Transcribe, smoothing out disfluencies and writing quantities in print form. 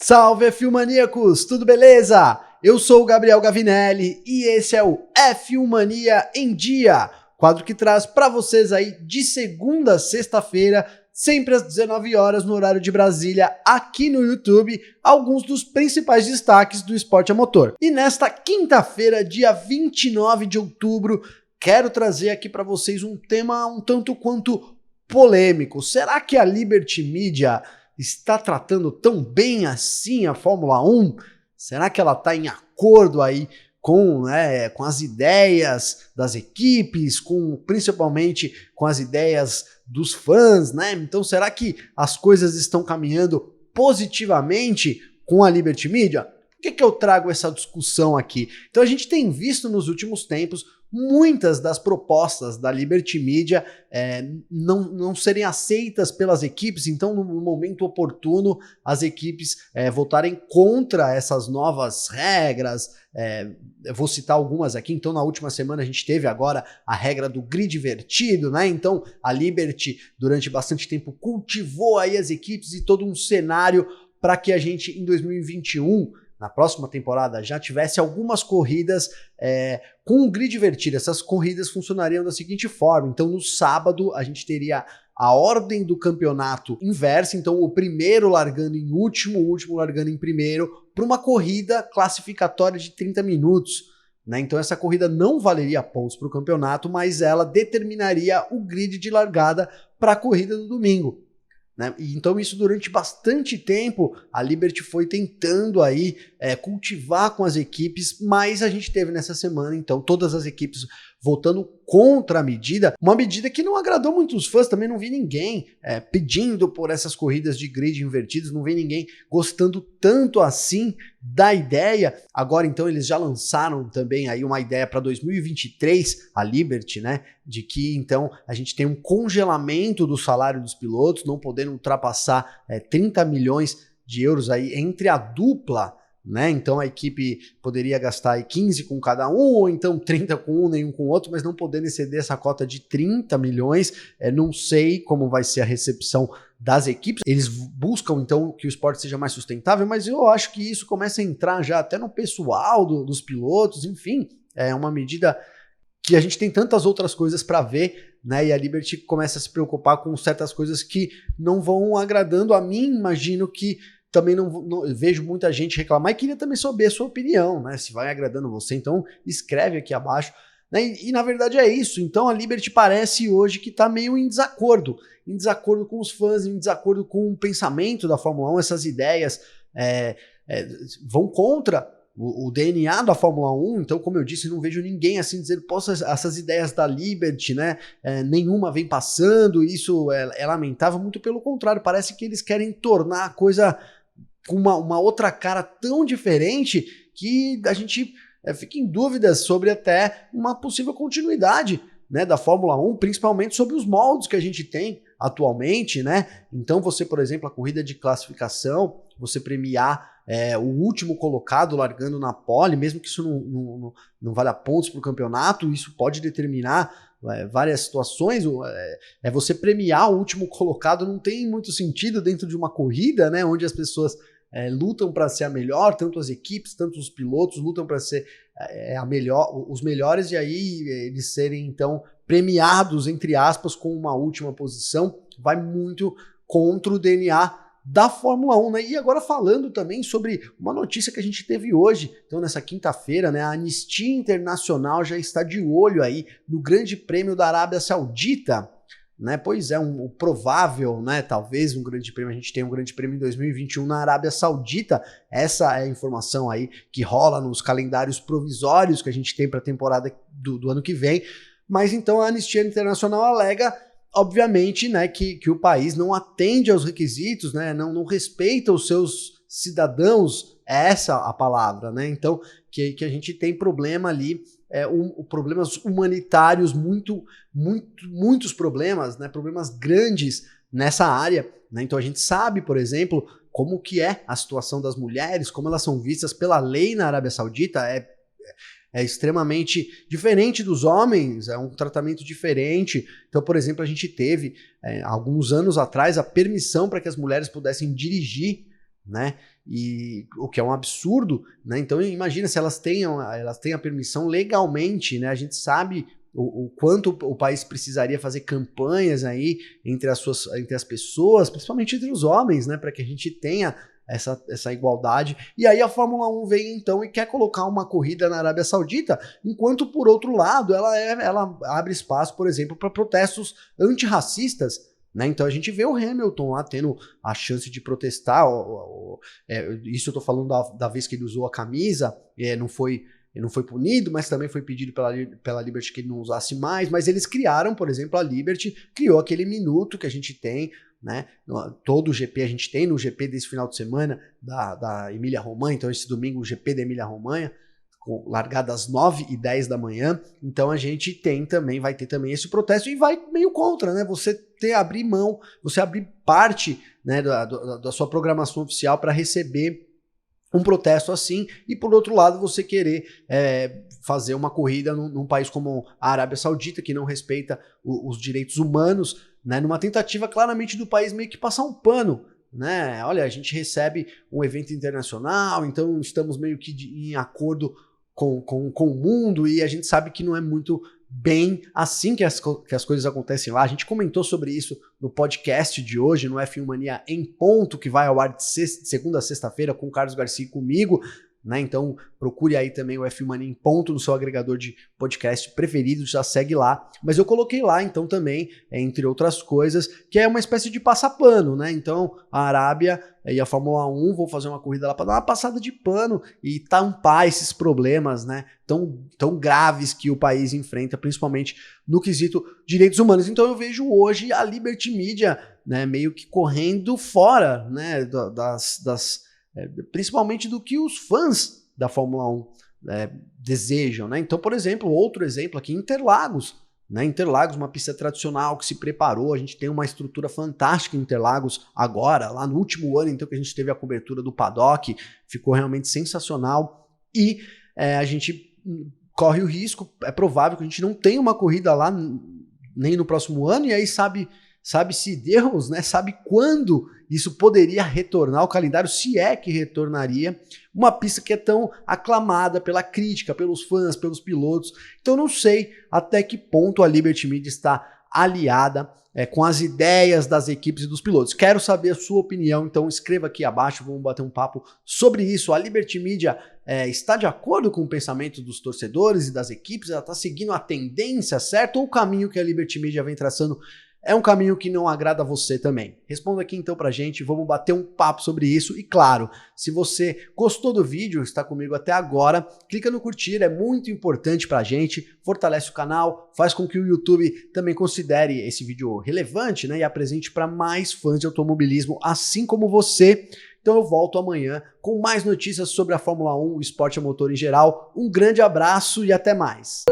Salve F1 tudo beleza? Eu sou o Gabriel Gavinelli e esse é o F1 Mania em Dia, quadro que traz para vocês aí de segunda a sexta-feira, sempre às 19 horas no horário de Brasília, aqui no YouTube, alguns dos principais destaques do esporte a motor. E nesta quinta-feira, dia 29 de outubro, quero trazer aqui para vocês um tema um tanto quanto polêmico. Será que a Liberty Media está tratando tão bem assim a Fórmula 1? Será que ela está em acordo aí com as ideias das equipes, principalmente com as ideias dos fãs, né? Então será que as coisas estão caminhando positivamente com a Liberty Media? Por que eu trago essa discussão aqui? Então a gente tem visto nos últimos tempos muitas das propostas da Liberty Media não serem aceitas pelas equipes, então no momento oportuno as equipes votarem contra essas novas regras. Eu vou citar algumas aqui. Então na última semana a gente teve agora a regra do grid invertido, né? Então a Liberty durante bastante tempo cultivou aí as equipes e todo um cenário para que a gente em 2021, na próxima temporada, já tivesse algumas corridas com o grid invertido. Essas corridas funcionariam da seguinte forma: então no sábado a gente teria a ordem do campeonato inversa, então o primeiro largando em último, o último largando em primeiro, para uma corrida classificatória de 30 minutos. Né? Então essa corrida não valeria pontos para o campeonato, mas ela determinaria o grid de largada para a corrida do domingo. Né? E então isso durante bastante tempo a Liberty foi tentando aí cultivar com as equipes, mas a gente teve nessa semana então todas as equipes votando contra a medida, uma medida que não agradou muitos fãs. Também não vi ninguém pedindo por essas corridas de grid invertidos, não vi ninguém gostando tanto assim da ideia. Agora então eles já lançaram também aí uma ideia para 2023, a Liberty, né, de que então a gente tem um congelamento do salário dos pilotos, não podendo ultrapassar 30 milhões de euros aí entre a dupla. Né? Então a equipe poderia gastar aí 15 com cada um, ou então 30 com um, nenhum com o outro, mas não podendo exceder essa cota de 30 milhões. Não sei como vai ser a recepção das equipes. Eles buscam então que o esporte seja mais sustentável, mas eu acho que isso começa a entrar já até no pessoal dos pilotos. Enfim, é uma medida que a gente tem tantas outras coisas para ver, né? E a Liberty começa a se preocupar com certas coisas que não vão agradando a mim. Imagino que também não vejo muita gente reclamar, e queria também saber a sua opinião, né? Se vai agradando você, então escreve aqui abaixo. Né? E na verdade é isso. Então a Liberty parece hoje que está meio em desacordo com os fãs, em desacordo com o pensamento da Fórmula 1. Essas ideias vão contra o DNA da Fórmula 1, então, como eu disse, não vejo ninguém assim dizendo, poxa, essas ideias da Liberty, né, nenhuma vem passando, isso é lamentável. Muito pelo contrário, parece que eles querem tornar a coisa com uma outra cara tão diferente que a gente fica em dúvidas sobre até uma possível continuidade, né, da Fórmula 1, principalmente sobre os moldes que a gente tem atualmente, né? Então você, por exemplo, a corrida de classificação, você premiar o último colocado largando na pole, mesmo que isso não valha pontos para o campeonato, isso pode determinar várias situações. Você premiar o último colocado não tem muito sentido dentro de uma corrida, né, onde as pessoas lutam para ser a melhor, tanto as equipes, tanto os pilotos lutam para ser os melhores, e aí eles serem então premiados, entre aspas, com uma última posição, vai muito contra o DNA da Fórmula 1, né? E agora falando também sobre uma notícia que a gente teve hoje, então nessa quinta-feira, né, a Anistia Internacional já está de olho aí no Grande Prêmio da Arábia Saudita, né? Pois é, um provável, né, talvez um grande prêmio, a gente tem um grande prêmio em 2021 na Arábia Saudita. Essa é a informação aí que rola nos calendários provisórios que a gente tem para a temporada do ano que vem. Mas então a Anistia Internacional alega, obviamente, né, que o país não atende aos requisitos, né, não respeita os seus cidadãos, essa a palavra, né? Então que a gente tem problema ali, problemas humanitários, muitos problemas, né, problemas grandes nessa área, né? Então a gente sabe, por exemplo, como que é a situação das mulheres, como elas são vistas pela lei na Arábia Saudita. É extremamente diferente dos homens, é um tratamento diferente. Então, por exemplo, a gente teve, alguns anos atrás, a permissão para que as mulheres pudessem dirigir né? E o que é um absurdo, né? Então imagina se elas têm a permissão legalmente, né? A gente sabe o quanto o país precisaria fazer campanhas aí entre as pessoas, principalmente entre os homens, né? Para que a gente tenha essa igualdade. E aí a Fórmula 1 vem então e quer colocar uma corrida na Arábia Saudita, enquanto por outro lado ela abre espaço, por exemplo, para protestos antirracistas, né? Então a gente vê o Hamilton lá tendo a chance de protestar, isso eu tô falando da vez que ele usou a camisa, ele não foi punido, mas também foi pedido pela Liberty que ele não usasse mais, mas eles criaram, por exemplo, a Liberty criou aquele minuto que a gente tem, né? Todo o GP a gente tem, no GP desse final de semana da Emília-Romanha, então esse domingo o GP da Emília-Romanha, largada às 9h10 da manhã, então a gente vai ter também esse protesto e vai meio contra, né? Você abrir mão, você abrir parte, né, da sua programação oficial para receber um protesto assim, e por outro lado você querer fazer uma corrida num país como a Arábia Saudita, que não respeita os direitos humanos, né, numa tentativa claramente do país meio que passar um pano, né? Olha, a gente recebe um evento internacional, então estamos meio que em acordo com o mundo, e a gente sabe que não é muito bem assim que as coisas acontecem lá. A gente comentou sobre isso no podcast de hoje, no F1 Mania em Ponto, que vai ao ar de segunda a sexta-feira com o Carlos Garcia e comigo, né? Então procure aí também o F1 Mania em Ponto no seu agregador de podcast preferido, já segue lá. Mas eu coloquei lá então também, entre outras coisas, que é uma espécie de passapano, né? Então a Arábia e a Fórmula 1 vão fazer uma corrida lá para dar uma passada de pano e tampar esses problemas, né, tão graves que o país enfrenta, principalmente no quesito direitos humanos. Então eu vejo hoje a Liberty Media, né, meio que correndo fora, né, principalmente do que os fãs da Fórmula 1 desejam, né? Então, por exemplo, outro exemplo aqui, Interlagos. Né, Interlagos, uma pista tradicional que se preparou, a gente tem uma estrutura fantástica em Interlagos agora, lá no último ano então que a gente teve a cobertura do paddock, ficou realmente sensacional, e a gente corre o risco, é provável que a gente não tenha uma corrida lá nem no próximo ano, e aí sabe-se Deus, né, sabe quando isso poderia retornar ao calendário, se é que retornaria, uma pista que é tão aclamada pela crítica, pelos fãs, pelos pilotos. Então não sei até que ponto a Liberty Media está aliada com as ideias das equipes e dos pilotos. Quero saber a sua opinião, então escreva aqui abaixo, vamos bater um papo sobre isso. A Liberty Media está de acordo com o pensamento dos torcedores e das equipes? Ela está seguindo a tendência certa, ou o caminho que a Liberty Media vem traçando é um caminho que não agrada a você também? Responda aqui então pra gente, vamos bater um papo sobre isso. E claro, se você gostou do vídeo, está comigo até agora, clica no curtir, é muito importante pra gente, fortalece o canal, faz com que o YouTube também considere esse vídeo relevante, né, e apresente para mais fãs de automobilismo, assim como você. Então eu volto amanhã com mais notícias sobre a Fórmula 1, o esporte a motor em geral. Um grande abraço e até mais!